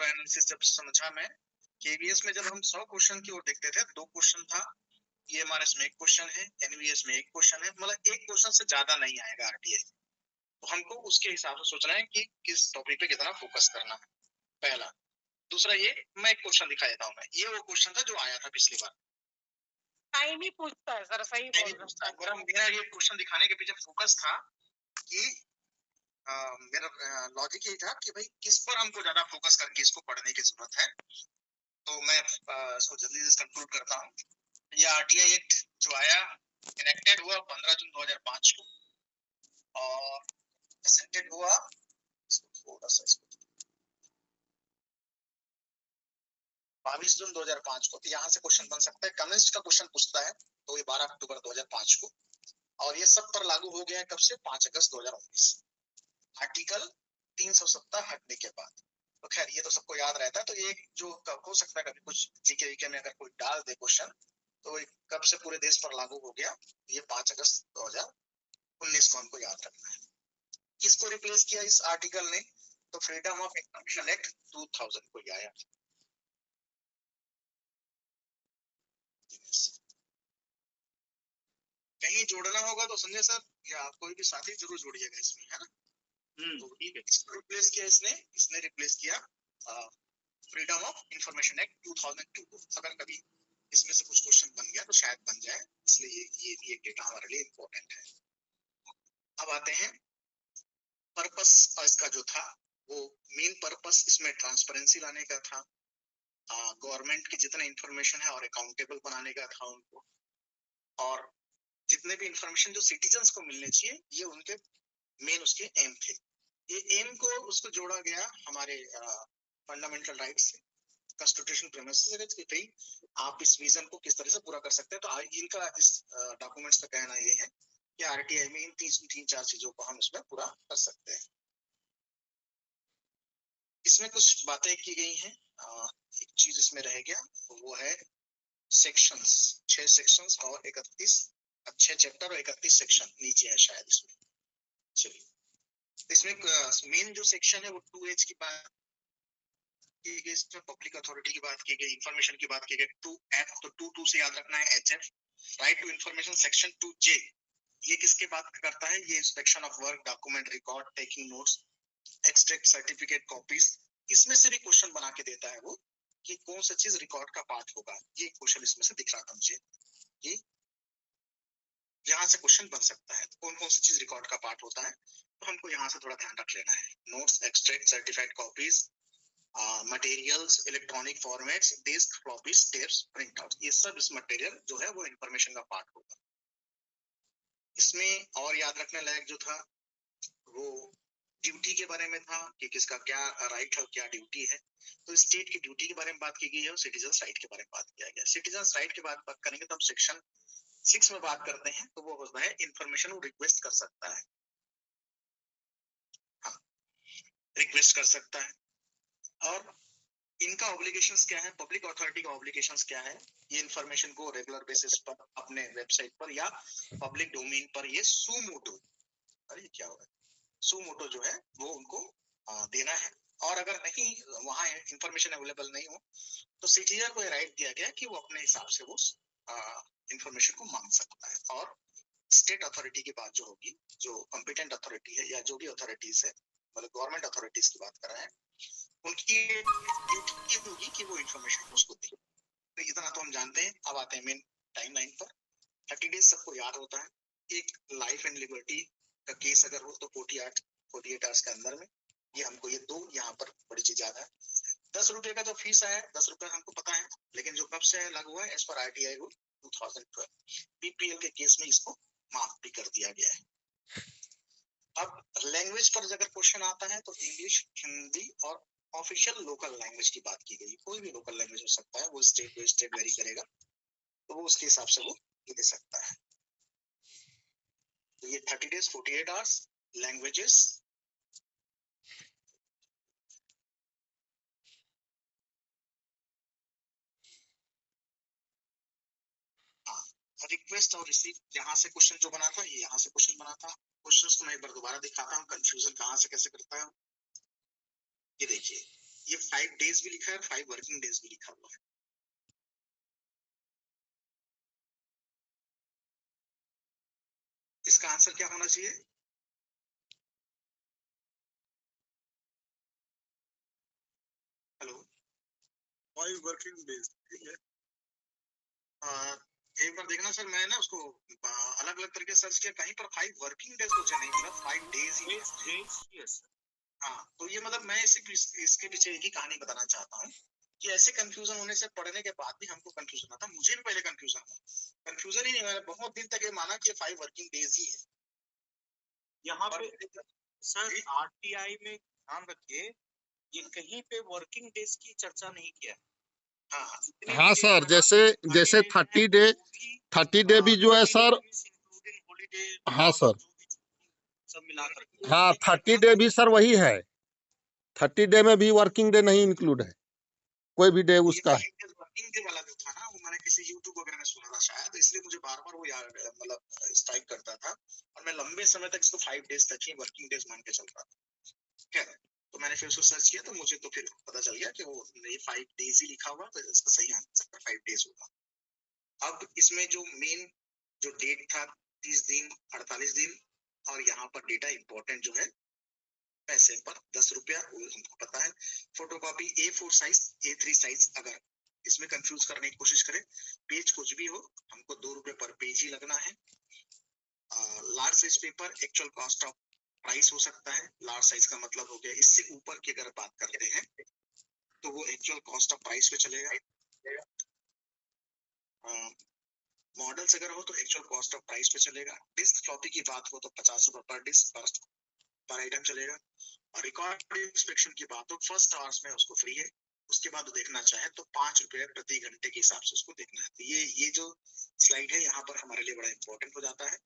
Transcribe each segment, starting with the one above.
पूरा एनालिसिस जब समझा मैं, केवीएस में जब हम 100 क्वेश्चन की ओर देखते थे, 2 क्वेश्चन था, ईएमआरएस में 1 क्वेश्चन है, एनवीएस में 1 क्वेश्चन है, मतलब 1 क्वेश्चन से ज्यादा नहीं आएगा आरटीआई। तो हमको उसके हिसाब से सोचना है कि किस टॉपिक पे कितना फोकस करना है, पहला। दूसरा ये, मैं एक क्वेश्चन दिखा देता हूँ मैं, ये वो क्वेश्चन था जो आया था पिछली बार। टाइम ही पूछता है सर, सही बोल रहे हैं। मेरा ये क्वेश्चन दिखाने के पीछे फोकस था कि मेरा लॉजिक ये था कि भाई किस पर हमको ज्यादा फोकस करके इसको पढ़ने की जरूरत है। तो मैं इसको जल्दी से कंक्लूड करता हूँ। ये आरटीआई एक्ट जो आया, इनेक्टेड हुआ 15 जून 2005 को और एसेंटेड हुआ थोड़ा सा 22 जून 2005 को। तो यहाँ से क्वेश्चन बन सकता है, कम्युनिस्ट का क्वेश्चन पूछता है, तो ये 12 अक्टूबर 2005 को, और ये सब पर लागू हो गया है कब से, 5 अगस्त 2019, आर्टिकल 370 हटने के बाद। तो खैर ये तो सबको याद रहता है। तो ये जो हो सकता है कभी कुछ जीके वीके में अगर कोई डाल दे क्वेश्चन, तो कब से पूरे देश पर लागू हो गया, ये 5 अगस्त 2019 को हमको याद रखना है। किसको रिप्लेस किया इस आर्टिकल ने, तो फ्रीडम ऑफ इंफॉर्मेशन एक्ट 2000 को आया। कहीं जोड़ना होगा तो संजय सर या कोई भी साथी जरूर जोड़िएगा इसमें, है ना। तो ठीक है, इसको रिप्लेस किया इसने रिप्लेस किया फ्रीडम ऑफ इंफॉर्मेशन एक्ट 2002 को। अगर कभी इसमें से कुछ क्वेश्चन बन गया तो शायद बन जाए, इसलिए ये भी एक डेटा हमारे लिए इम्पोर्टेंट है। अब आते हैं पर्पस। इसका जो था वो मेन पर्पस इसमें ट्रांसपेरेंसी लाने का था, गवर्नमेंट की जितने इंफॉर्मेशन है और अकाउंटेबल बनाने का था उनको, और जितने भी इंफॉर्मेशन जो सिटीजन्स को मिलने चाहिए, ये उनके मेन उसके एम थे। ये एम को उसको जोड़ा गया हमारे फंडामेंटल राइट से, कॉन्स्टिट्यूशन प्रेमिसेस कि भाई आप इस विजन को किस तरह से पूरा कर सकते हैं। तो इनका इस डॉक्यूमेंट्स का कहना ये है कि आरटीआई में इन तीन चार चीजों को हम इसमें पूरा कर सकते हैं। इसमें कुछ बातें की गई हैं, एक चीज इसमें रह गया, वो है सेक्शंस, 6 सेक्शंस और 31, 6 चैप्टर और 31 सेक्शन नीचे है शायद इसमें। चलिए, इसमें मेन जो सेक्शन है वो 2H की बात की गई, इसमें पब्लिक अथॉरिटी की बात की गई, इंफॉर्मेशन की बात की गई। 2F, तो 2 से याद रखना है HF, right to information. Section 2J ये किसके बात करता है, ये inspection of work, document, record, taking notes, extract, certificate, copies. इसमें से भी क्वेश्चन बना के देता है वो कि कौन सा चीज रिकॉर्ड का पार्ट होगा। ये क्वेश्चन इसमें से दिख रहा था मुझे कि यहाँ से क्वेश्चन बन सकता है, कौन कौन सी चीज रिकॉर्ड का पार्ट होता है। तो हमको यहाँ से थोड़ा ध्यान रख लेना है। Notes, extract, certified copies, materials, electronic formats, disc, floppies, tapes, print out, ये सब इस मटेरियल जो है वो इंफॉर्मेशन का पार्ट होगा। इसमें और याद रखने लायक जो था वो ड्यूटी के बारे में था कि किसका क्या राइट है और क्या ड्यूटी है। तो स्टेट की ड्यूटी के बारे में बात की गई है और सिटीजन राइट के बारे में बात किया गया। सिटीजन राइट के बारे में बात करेंगे तो हम सेक्शन 6 में बात करते हैं, तो वो होता है इंफॉर्मेशन वो रिक्वेस्ट कर सकता है, हाँ, रिक्वेस्ट कर सकता है। और इनका ऑब्लिगेशंस क्या है, पब्लिक अथॉरिटी का ऑब्लिगेशंस क्या है, ये इंफॉर्मेशन को रेगुलर बेसिस पर अपने वेबसाइट पर या पब्लिक डोमेन पर ये सुमोटो, अरे क्या हो रहा है, सुमोटो जो है वो उनको देना है। और अगर नहीं वहां इंफॉर्मेशन अवेलेबल नहीं हो तो सिटीजन को राइट दिया गया कि वो अपने हिसाब से वो इंफॉर्मेशन को मांग सकता है। और स्टेट अथॉरिटी की बात जो होगी, जो कॉम्पिटेंट अथॉरिटी है या जो भी अथॉरिटीज है, मतलब गवर्नमेंट अथॉरिटीज की बात कर रहे हैं, उनकी ड्यूटी होगी कि वो इंफॉर्मेशन उसको दे। तो इतना तो हम जानते हैं। अब आते हैं मेन टाइमलाइन पर। 30 डेज सबको याद होता है। एक लाइफ एंड लिबर्टी का केस अगर हो तो 48 आवर्स के अंदर में, ये हमको ये दो यहाँ पर बड़ी चीज याद है। 10 रुपए का जो फीस है, 10 रुपए हमको पता है, लेकिन जो कब से लागू हुआ है, as per RTI rule 2012, PPL के केस में इसको माफ भी कर दिया गया है। अब लैंग्वेज पर अगर क्वेश्चन आता है तो इंग्लिश, हिंदी और ऑफिशियल लोकल लैंग्वेज की बात की गई। कोई भी लोकल लैंग्वेज हो सकता है, वो स्टेट बाय स्टेट वेरी करेगा, तो वो उसके हिसाब से वो दे सकता है। तो ये 30 डेज, 48 आवर्स, लैंग्वेजेस, रिक्वेस्ट और रिसीव, यहाँ से क्वेश्चन जो बना था, ये यहाँ से क्वेश्चन बना था। क्वेश्चंस को मैं एक बार दोबारा दिखाता हूँ, कंफ्यूजन कहाँ से कैसे करता है। ये देखिए, ये 5 डेज भी लिखा है और 5 वर्किंग डेज भी लिखा हुआ है। इसका आंसर क्या होना चाहिए? हेलो, 5 वर्किंग डेज, ठीक है। एक बार देखना सर, मैं ना उसको अलग अलग तरीके से सर्च किया, कहीं पर 5 वर्किंग डेज मुझे नहीं मिला, 5 डेज ही मिला। यस। हाँ, तो ये मतलब मैं इसके पीछे एक ही कहानी बताना चाहता हूँ कि ऐसे कंफ्यूजन होने से पढ़ने के बाद भी हमको कंफ्यूजन आता, मुझे भी पहले कंफ्यूजन हुआ, कंफ्यूजन ही नहीं, मैंने बहुत दिन तक ये माना कि 5 वर्किंग डेज ही है। यहाँ पे सर आरटीआई में ध्यान रखिए, ये कहीं पे वर्किंग डेज की चर्चा नहीं किया। हाँ सर, जैसे 30 डे भी जो है सर, हाँ सर, सब मिलाकर, हाँ 30 डे भी सर वही है, 30 डे में भी वर्किंग डे नहीं इंक्लूड है, कोई भी डे उसका है। वर्किंग डे वाला जो था ना, वो मैंने किसी यूट्यूब वगैरह में सुना था शायद, इसलिए मुझे बार बार वो याद मतलब स्ट्राइक करता था, और मैं लंबे समय तक इसको 5 डेज तक ही वर्किंग डेज मान के चल रहा था। खैर, तो मैंने फिर उसको सर्च किया तो मुझे तो फिर पता चल गया कि वो ये 5 डेज ही लिखा हुआ, तो इसका सही आंसर 5 डेज होगा। अब इसमें जो मेन जो डेट था 30 दिन, 48 दिन, और यहाँ पर डेटा इंपॉर्टेंट जो है पैसे पर 10 रुपया, वो हमको पता है। Photocopy A4 size, A3 size, अगर इसमें कंफ्यूज करने की कोशिश करें, पेज कुछ भी हो, हमको 2 रुपए पर पेज ही लगना है। Large size paper actual cost of price हो सकता है, लार्ज साइज का मतलब हो गया इससे ऊपर की अगर बात करते हैं तो वो एक्चुअल कॉस्ट ऑफ प्राइस पे चलेगा। मॉडल्स अगर हो तो एक्चुअल कॉस्ट ऑफ प्राइस पे चलेगा। डिस्क फ्लॉपी की बात हो तो 50 रुपए पर डिस्क पर आइटम चलेगा। और रिकॉर्ड इंस्पेक्शन की बात हो फर्स्ट आवर्स में उसको फ्री है, उसके बाद वो देखना चाहे तो 5 रुपए प्रति घंटे के हिसाब से उसको देखना है। तो ये जो स्लाइड है यहाँ पर हमारे लिए बड़ा इंपॉर्टेंट हो जाता है।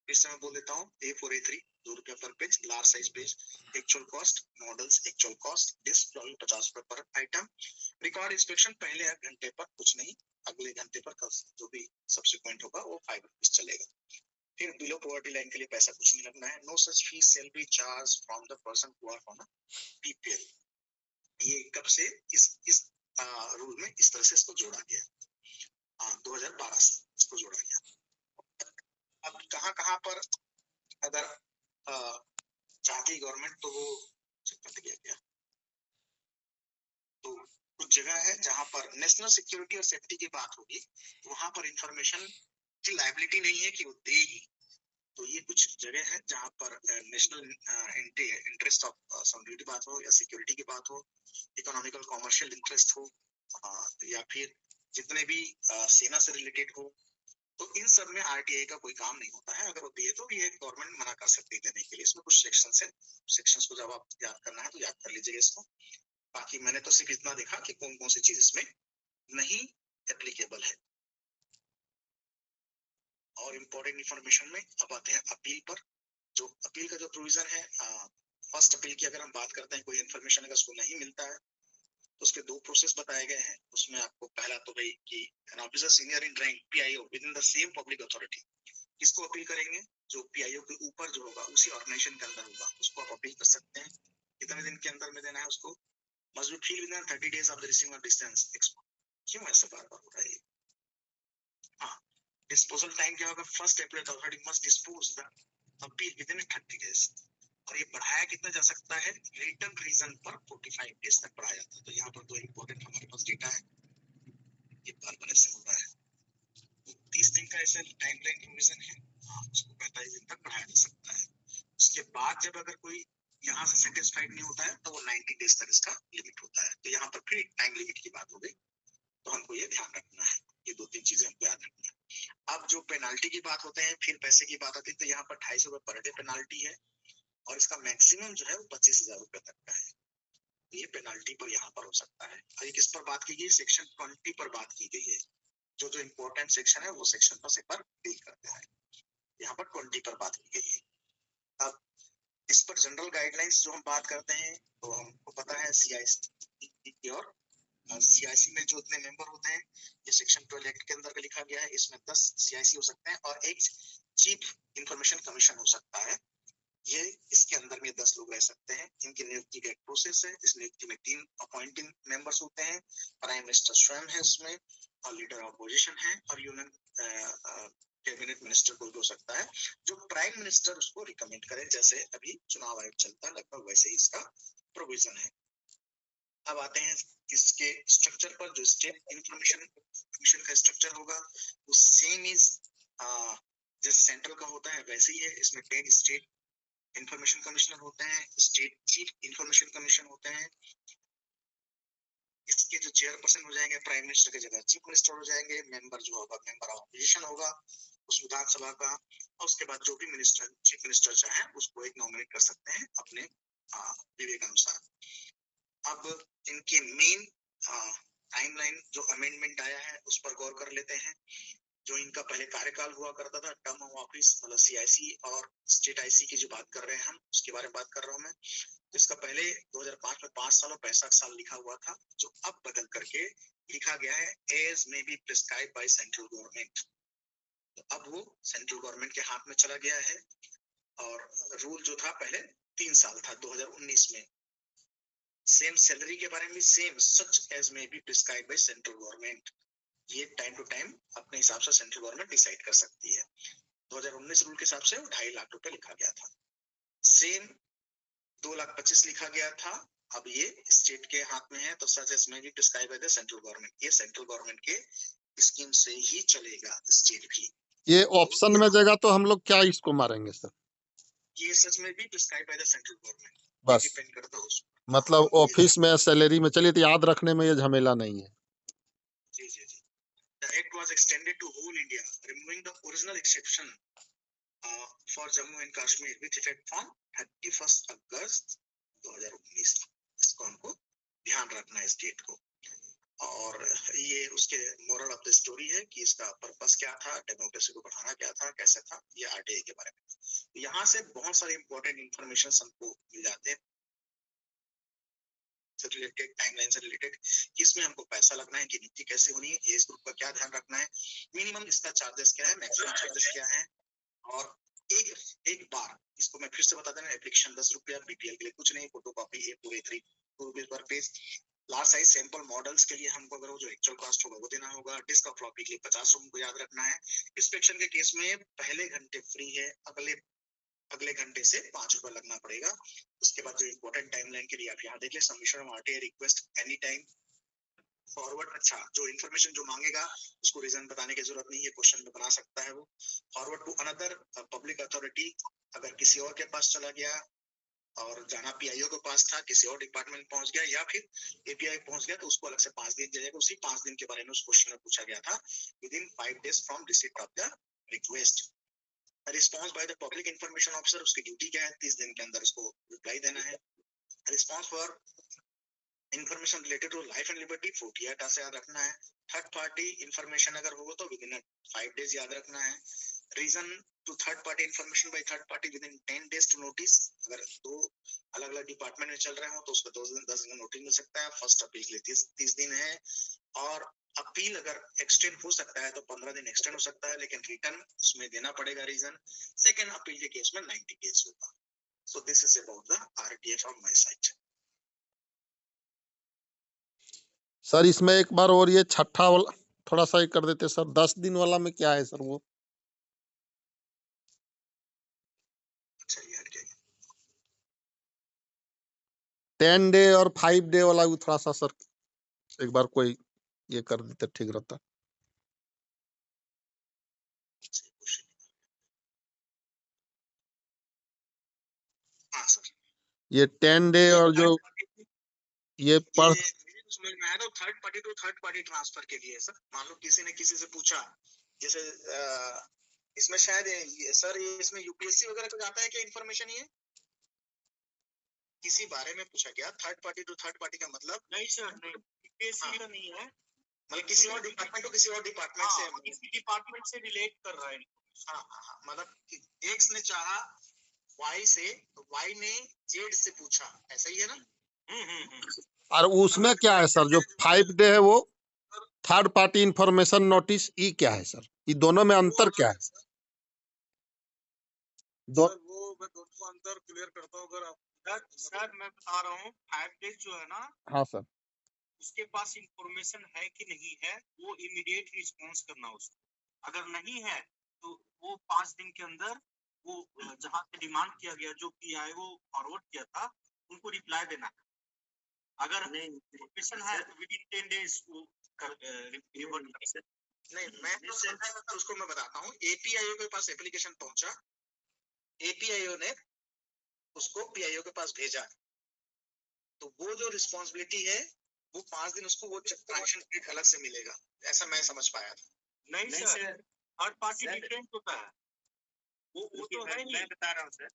फिर से मैं बोल देता हूँ, A4 A3 2 रुपए पर page, large size page actual cost, models actual cost, disk floppy 50 रुपए पर आइटम। रिकॉर्ड इंस्पेक्शन पहले घंटे पर कुछ नहीं, अगले घंटे पर जो भी सब्सिक्वेंट होगा वो 5 रुपीज चलेगा। फिर बिलो पॉवर्टी लाइन के लिए पैसा कुछ नहीं लगना है। No such fees shall be charged from the person who are on PPL। ये कब से इस रूल में इस तरह से इसको जोड़ा गया, 2012 से इसको जोड़ा गया। अब कहाँ पर अगर चाहती गवर्नमेंट तो वो कट गया, तो कुछ जगह है जहां पर नेशनल सिक्योरिटी और सेफ्टी की बात होगी, वहां पर इंफॉर्मेशन की लायबिलिटी नहीं है कि वो देगी। तो ये कुछ जगह है जहां पर नेशनल इंटरेस्ट ऑफ सिक्योरिटी की बात हो या सिक्योरिटी की बात हो, इकोनॉमिकल कॉमर्शियल इंटरेस्ट हो, या फिर जितने भी सेना से रिलेटेड हो, तो इन सब में RTI का कोई काम नहीं होता है। अगर वो दिए तो ये गवर्नमेंट मना कर सकती है देने के लिए। इसमें कुछ सेक्शंस है, सेक्शंस को जब आप याद करना है तो याद कर लीजिएगा इसको। बाकी मैंने तो सिर्फ इतना देखा कि कौन कौन सी चीज इसमें नहीं एप्लीकेबल है। और इम्पोर्टेंट इंफॉर्मेशन में अब आते हैं अपील पर। जो अपील का जो प्रोविजन है, फर्स्ट अपील की अगर हम बात करते हैं, कोई इन्फॉर्मेशन अगर उसको नहीं मिलता है तो उसके 2 प्रोसेस बताए गए हैं। उसमें आपको पहला तो भाई कि an officer senior in rank PIO with in the same public authority, किसको अपील करेंगे? जो PIO के ऊपर जो होगा उसी ऑर्गेनाइजेशन के अंदर होगा, उसको आप अपील कर सकते हैं। कितने दिन के अंदर में देना है उसको? Must be filled with in 30 days of the receiving of distance. क्यों ऐसा बार बार हो रहा है? हाँ, डिस्पोजल टाइम क्या होगा? First एप्लीकेट authority must dispose the appeal with in 30 days. और ये बढ़ाया कितना जा सकता है? रिटर्न रीजन पर 45 डेज तक बढ़ाया जाता है। तो यहाँ पर 2 इंपॉर्टेंट हमारे पास डेटा है, ये बार ऐसे हो रहा है। 30 दिन का ऐसे टाइम लाइन प्रोविजन है, उसको 45 दिन तक बढ़ाया जा सकता है। उसके बाद जब अगर कोई यहाँ से सेटिस्फाइड नहीं होता है तो वो 90 डेज तक इसका लिमिट होता है। तो यहाँ पर फिर टाइम लिमिट की बात हो गई, तो हमको ये ध्यान रखना है, ये 2-3 चीजें हमको याद रखना है। अब जो पेनाल्टी की बात होते हैं, फिर पैसे की बात आती है, तो यहाँ पर 250 रुपए पर डे पेनाल्टी है, और इसका मैक्सिमम जो है वो 25,000 रुपए तक का है। तो ये पेनाल्टी पर यहाँ पर हो सकता है। और किस पर बात की गई? सेक्शन 20 पर बात की गई है। जो जो इम्पोर्टेंट सेक्शन है वो सेक्शन पर डील करते हैं। यहाँ पर 20 पर बात की गई है। अब इस पर जनरल गाइडलाइंस जो हम बात करते हैं, तो हमको पता है CIC और CIC में जो इतने मेंबर होते हैं, ये सेक्शन 12 एक्ट के अंदर लिखा गया है। इसमें 10 CIC हो सकते हैं और एक चीफ इंफॉर्मेशन कमीशन हो सकता है। ये इसके अंदर में 10 लोग रह सकते हैं। इनकी नियुक्ति का एक प्रोसेस है। इस नियुक्ति में 3 अपॉइंटिंग मेंबर्स होते हैं। प्राइम मिनिस्टर स्वयं है उसमें, और लीडर ऑपोजिशन है, और यूनियन कैबिनेट मिनिस्टर कोई हो सकता है जो प्राइम मिनिस्टर उसको रिकमेंड करे, जैसे अभी चुनाव आयोग चलता है लगभग वैसे ही इसका प्रोविजन है। अब आते हैं इसके स्ट्रक्चर पर। जो स्टेट इंफॉर्मेशन कमीशन का स्ट्रक्चर होगा वो सेम इज जैसे सेंट्रल का होता है वैसे ही है। इसमें 10 स्टेट इंफॉर्मेशन कमिश्नर होते हैं, स्टेट चीफ इंफॉर्मेशन कमीशन होते हैं। इसके जो चेयरपर्सन हो जाएंगे प्राइम मिनिस्टर की जगह चीफ मिनिस्टर हो जाएंगे। मेंबर जो होगा मेंबर ऑफ ऑपोजिशन होगा उस विधानसभा का, और उसके बाद जो भी मिनिस्टर चीफ मिनिस्टर चाहे उसको एक नॉमिनेट कर सकते हैं अपने विवेक अनुसार। अब इनके मेन टाइमलाइन जो अमेंडमेंट आया है उस पर गौर कर लेते हैं। जो इनका पहले कार्यकाल हुआ करता था, टर्म ऑफ ऑफिस, मतलब सीआईसी और स्टेट आईसी की जो बात कर रहे हैं हम उसके बारे में बात कर रहा हूं मैं। तो इसका पहले 2005 में 5 साल और 65 साल लिखा हुआ था, जो अब बदल करके लिखा गया है as may be prescribe by central government. तो अब वो सेंट्रल गवर्नमेंट के हाथ में चला गया है। और रूल जो था पहले 3 साल था 2019 में। सेम सैलरी के बारे में same such as may be prescribe by central government. ये टाइम टू टाइम अपने हिसाब से सेंट्रल गवर्नमेंट डिसाइड कर सकती है। 2019 रूल के हिसाब से 2.5 लाख रुपए लिखा गया था। सेम 2,25,000 लिखा गया था। अब ये स्टेट के हाथ में है, तो such as may be prescribe by the central government. ये सेंट्रल गवर्नमेंट के स्कीम से ही चलेगा स्टेट भी। ये ऑप्शन में जगह तो हम लोग क्या इसको मारेंगे सर? ये सच में भी prescribe by the central government बस डिपेंड करता है उसको। मतलब ऑफिस में सैलरी में चलिए तो याद रखने में ये झमेला नहीं है। जी जी जी। The act was extended to whole India, removing the original exception for Jammu and Kashmir with effect from 31st August 2019। इसको हमको ध्यान रखना है इस डेट को। और ये उसके मोरल ऑफ द स्टोरी है कि इसका पर्पस क्या था, डेमोक्रेसी को बढ़ाना क्या था, कैसे था, ये आरटीआई के बारे में। यहाँ से बहुत सारे इंपॉर्टेंट इंफॉर्मेशन हमको मिल जाते हैं से रिलेटेड, टाइमलाइन से रिलेटेड, कि इसमें हमको पैसा लगना है कि नियुक्ति कैसे होनी है, एज ग्रुप का क्या ध्यान रखना है, मिनिमम इसका चार्जेस क्या है, मैक्सिमम चार्जेस क्या है। और एक बार इसको मैं फिर से बता देना, एप्लीकेशन 10 रुपया, बीपीएल के लिए कुछ नहीं, फोटोकॉपी ये पूरे 3 rupees per page. Large size sample models के लिए हमको अगर वो जो एक्चुअल कॉस्ट होगा वो देना होगा। डिस्क और फ्लॉपी के लिए 50 रुपए को याद रखना है। इंस्पेक्शन के केस में पहले घंटे फ्री है, अगले घंटे से 5 रुपए लगना पड़ेगा। उसके बाद जो इम्पोर्टेंट टाइमलाइन के लिए आप यहाँ देख ले, submission of RTI request any time forward. अच्छा, जो इन्फॉर्मेशन जो मांगेगा उसको रीजन बताने की जरूरत नहीं है, क्वेश्चन में बना सकता है वो। Forward to another public authority, अगर किसी और के पास चला गया और जाना पीआईओ के पास था, किसी और डिपार्टमेंट पहुंच गया या फिर एपीआई पहुंच गया, तो उसको अलग से 5 दिन दिया जाएगा। उसी 5 दिन के बारे में उस क्वेश्चन में पूछा गया था, with in 5 days from receipt of the request. Response by the public information officer, उसकी ड्यूटी क्या है, 30 दिन के अंदर उसको रिप्लाई देना है। Response for information related to life and liberty 48 ऐसे याद रखना है। थर्ड पार्टी इंफॉर्मेशन अगर हो तो विद इन 5 days याद रखना है। Reason to third party information by third party within 10 days to notice. अगर 2 अलग अलग डिपार्टमेंट में चल रहे हो तो उसको 10 दिन नोटिस मिल सकता है। फर्स्ट अपील के लिए 30 दिन है, और अपील अगर एक्सटेंड हो सकता है तो 15 दिन एक्सटेंड हो सकता है, लेकिन रिटर्न उसमें देना पड़ेगा रीजन। सेकंड अपील के केस में 90 days होगा। So this is about the RTI from my side. Sir इसमें एक बार और ये छठा वाला थोड़ा सा ही कर देते सर, 10 दिन वाला में क्या है सर वो? अच्छा, ये आरटीआई 10 डे और 5 डे वाला भी थोड़ा सा सर एक बार कोई ये कर देते ठीक रहता। हाँ सर, ये 10 डे और जो ये पढ़ समझ में आया तो third party to third party transfer के लिए सर, मान लो किसी ने किसी से पूछा, जैसे इसमें शायद सर ये इसमें यूपीएससी वगैरह कुछ आता है क्या इन्फॉर्मेशन? ये किसी बारे में पूछा गया, third party to third party का मतलब? नहीं सर, नहीं यूपीएससी का नहीं है, मतलब किसी और डिपार्टमेंट को किसी और डिपार्टमेंट से, किसी डिपार्टमेंट से रिलेट कर रहा है। हाँ, मतलब एक्स ने चाहा वाई से, तो वाई ने जेड से पूछा, ऐसा ही है ना? और उसमें क्या है सर, जो 5 डे है वो थर्ड पार्टी इंफॉर्मेशन नोटिस, ई क्या है सर? ये दोनों में अंतर क्या है? वो मैं दोनों अंदर क्लियर करता हूँ। अगर आप सर मैं बता रहा हूँ 5 डेज जो है ना, हाँ सर, उसके पास इंफॉर्मेशन है कि नहीं है, वो इमीडिएट रिस्पॉन्स करना उसको। अगर नहीं है तो वो 5 दिन के अंदर वो जहाँ से डिमांड किया गया, जो PIO फॉरवर्ड किया था, उनको रिप्लाई देना है। अगर इंफॉर्मेशन है विद इन 10 डेज वो रिवर्ट कर सकते। नहीं, मैं तो उसको मैं बताता हूँ। APIO के पास एप्लीकेशन पहुंचा, APIO ने उसको PIO के पास भेजा, तो वो जो रिस्पॉन्सिबिलिटी है वो 5 दिन उसको वो ट्रांजेक्शन पीरियड अलग से मिलेगा, ऐसा मैं समझ पाया था। नहीं सर, थर्ड पार्टी डिफरेंट होता है। वो तो है नहीं। मैं बता रहा हूँ सर,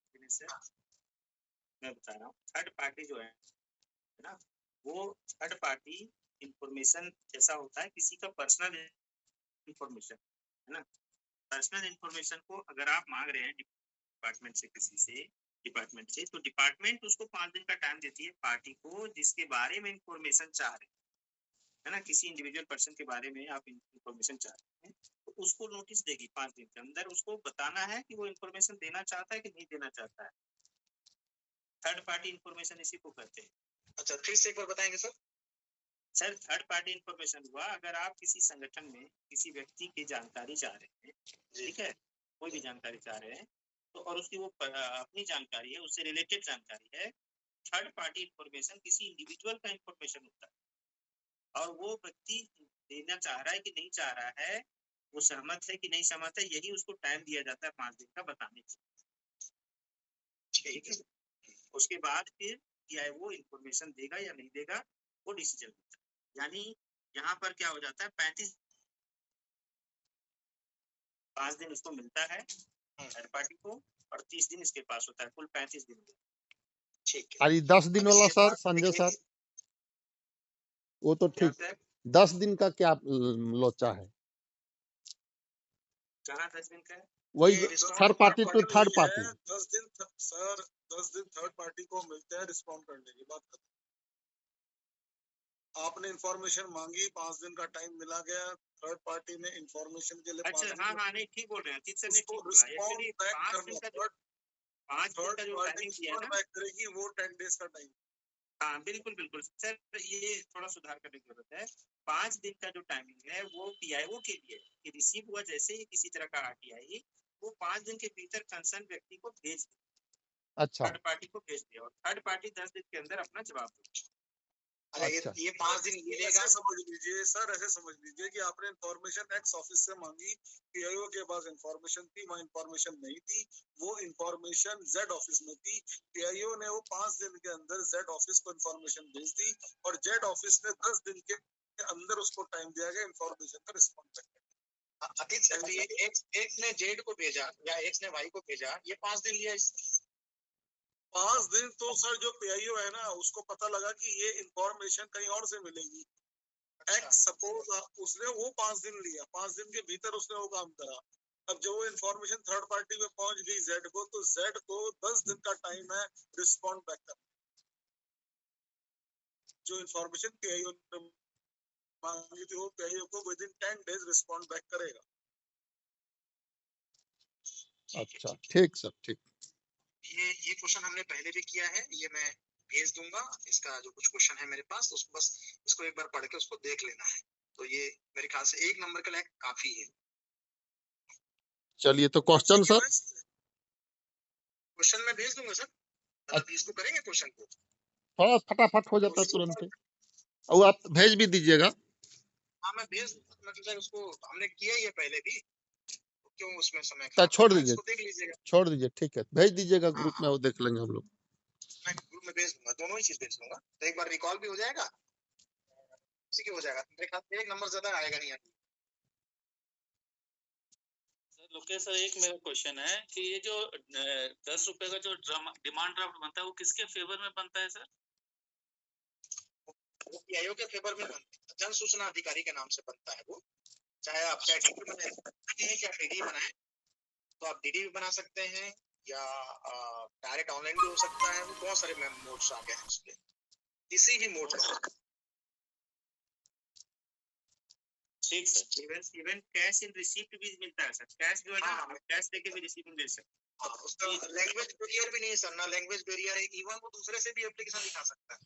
मैं बता रहा हूँ थर्ड पार्टी जो है ना, वो थर्ड पार्टी इंफॉर्मेशन जैसा होता है किसी का पर्सनल इंफॉर्मेशन, है ना। पर्सनल इंफॉर्मेशन को अगर आप मांग रहे हैं डिपार्टमेंट से, किसी से डिपार्टमेंट से, तो डिपार्टमेंट उसको 5 दिन का टाइम देती है पार्टी को जिसके बारे में इंफॉर्मेशन चाह रहे हैं, है ना। किसी इंडिविजुअल पर्सन के बारे में आप इंफॉर्मेशन चाह रहे हैं तो उसको नोटिस देगी 5 दिन के अंदर। उसको बताना है कि वो इंफॉर्मेशन देना चाहता है कि नहीं देना चाहता है। थर्ड पार्टी इंफॉर्मेशन इसी को कहते हैं। अच्छा, फिर से एक बार बताएंगे sir? Sir third party information हुआ, अगर आप किसी संगठन में किसी व्यक्ति की जानकारी चाह रहे हैं, ठीक है, कोई भी जानकारी चाह रहे हैं, तो और उसकी वो अपनी जानकारी है, उससे रिलेटेड जानकारी है, थर्ड पार्टी इंफॉर्मेशन किसी इंडिविजुअल का इंफॉर्मेशन होता है और वो व्यक्ति देना चाह रहा है कि नहीं चाह रहा है, वो सहमत है कि नहीं सहमत है, यही उसको टाइम दिया जाता है 5 दिन का बताने के। ठीक है, उसके बाद फिर वो इंफॉर्मेशन देगा या नहीं देगा, वो डिसीजन होता है। यानी यहाँ पर क्या हो जाता है, 5 दिन उसको मिलता है थर्ड पार्टी को और 30 दिन इसके पास होता है, कुल 35 दिन। ठीक है। अरे 10 दिन वाला सर संजय सर, वो तो ठीक, 10 दिन का क्या लोचा है? कहाँ 10 दिन का है? वही third party to third party. 10 दिन सर, 10 दिन थर्ड पार्टी को मिलते हैं रिस्पॉन्ड करने की बात करते हैं। आपने इंफॉर्मेशन मांगी, 5 दिन का टाइम मिला गया, थर्ड पार्टी ने इंफॉर्मेशन के लिए अच्छा, हाँ हाँ, नहीं ठीक बोल रहे हैं, सर ने ठीक बोला। एक्चुअली 5 दिन का जो टाइमिंग दिया है ना, करेगी वो 10 डेज का टाइम। हाँ बिल्कुल बिल्कुल सर, ये थोड़ा सुधार करने की जरूरत है। 5 दिन का जो टाइमिंग है वो PIO के लिए कि रिसीव हुआ जैसे ही किसी तरह का RTI, वो 5 दिन के भीतर कंसर्न व्यक्ति को भेज दे, अच्छा, थर्ड पार्टी को भेज दिया और थर्ड पार्टी 10 दिन के अंदर अपना जवाब दे। अच्छा, ये 5 दिन मिलेगा। समझ लीजिए सर, ऐसे समझ लीजिए कि आपने इंफॉर्मेशन एक्स ऑफिस से मांगी, PIO के पास इंफॉर्मेशन थी, वहाँ इंफॉर्मेशन नहीं थी, वो इंफॉर्मेशन Z ऑफिस में थी। PIO ने वो 5 दिन के अंदर Z ऑफिस को इंफॉर्मेशन भेज दी और Z ऑफिस ने 10 दिन के अंदर उसको टाइम दिया गया इंफॉर्मेशन का रिस्पॉन्ड करने। ये एक्स ने जेड को भेजा या एक्स ने वाई को भेजा, ये 5 दिन लिया। 5 दिन तो सर जो PIO है ना, उसको पता लगा कि ये इंफॉर्मेशन कहीं और से मिलेगी। एक्स सपोज उसने वो 5 दिन लिया, 5 दिन के भीतर उसने वो काम करा। अब जो वो इंफॉर्मेशन थर्ड पार्टी में पहुंच गई Z को, तो Z को 10 दिन का टाइम है रिस्पॉन्ड बैक करने। जो इंफॉर्मेशन PIO ने मांगी थी, वो PIO को with in 10 days respond back करेगा। अच्छा, ठीक सर, ठीक। ये क्वेश्चन हमने पहले भी किया है, ये मैं भेज दूंगा। इसका जो कुछ क्वेश्चन है मेरे पास, उसको बस इसको एक बार पढ़ के उसको देख लेना है। तो ये मेरे ख्याल से 1 नंबर के लिए काफी है। चलिए, तो क्वेश्चन सर, क्वेश्चन मैं भेज दूंगा सर, मतलब इसको करेंगे क्वेश्चन को, थोड़ा फटाफट हो जाता है तुरंत, और आप भेज भी दीजिएगा। हाँ मैं भेज, मतलब उसको हमने किया ही है पहले भी, क्यों उसमें समय तो छोड़ दीजिए, इसको देख लीजिएगा। छोड़ दीजिए, ठीक है, भेज दीजिएगा ग्रुप में, वो देख लेंगे हम लोग। मैं ग्रुप में भेज दूंगा, दोनों ही चीज भेज दूंगा, तो एक बार रिकॉल भी हो जाएगा, इसी के हो जाएगा। मेरे ख्याल से 1 नंबर ज्यादा आएगा नहीं। लोकेश सर, एक मेरा क्वेश्चन है कि ये जो 10 रुपए का जो डिमांड ड्राफ्ट बनता है, वो किसके फेवर में बनता है सर? वो PIO के फेवर में बनता है, जन सूचना अधिकारी के नाम से बनता है वो। चाहे आप ChatGPT बनाए या DD बनाए, तो आप DD भी बना सकते हैं या डायरेक्ट ऑनलाइन भी हो सकता है। वो बहुत सारे मोड्स आ गए हैं उसके, किसी भी मोड में। ठीक sir. Even cash in receipt भी मिलता है सर। कैश जो है ना, हाँ। कैश देके भी रिसिप्ट मिल सकता है। हाँ, उसका लैंग्वेज बैरियर भी नहीं है सर, ना लैंग्वेज बैरियर है, इवन वो दूसरे से भी एप्लीकेशन दिखा सकता है।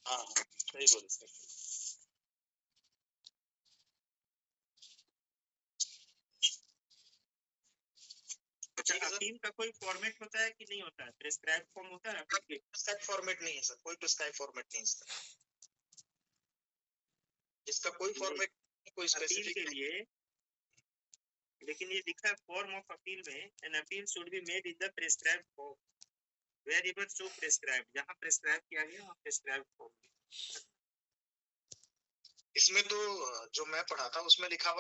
हाँ हाँ, सही बोले सर। अच्छा, ठीक है सर। अपील का कोई फॉर्मेट होता है कि नहीं होता है? प्रेस्क्राइब फॉर्म होता है अपील के? प्रिस्क्राइब फॉर्मेट नहीं है सर, कोई प्रिस्क्राइब फॉर्मेट नहीं है सर, इसका कोई फॉर्मेट, कोई अपील स्पेसिफिक के नहीं। लिए, लेकिन ये लिखा है फॉर्म ऑफ अपील में, an appeal should be made in the prescribe form where so prescribe. जहाँ प्रेस्क्राइब किया गया वहाँ प्रेस्क्राइब फॉर्म। इसमें तो जो मैं पढ़ा था उसमें लिखा हुआ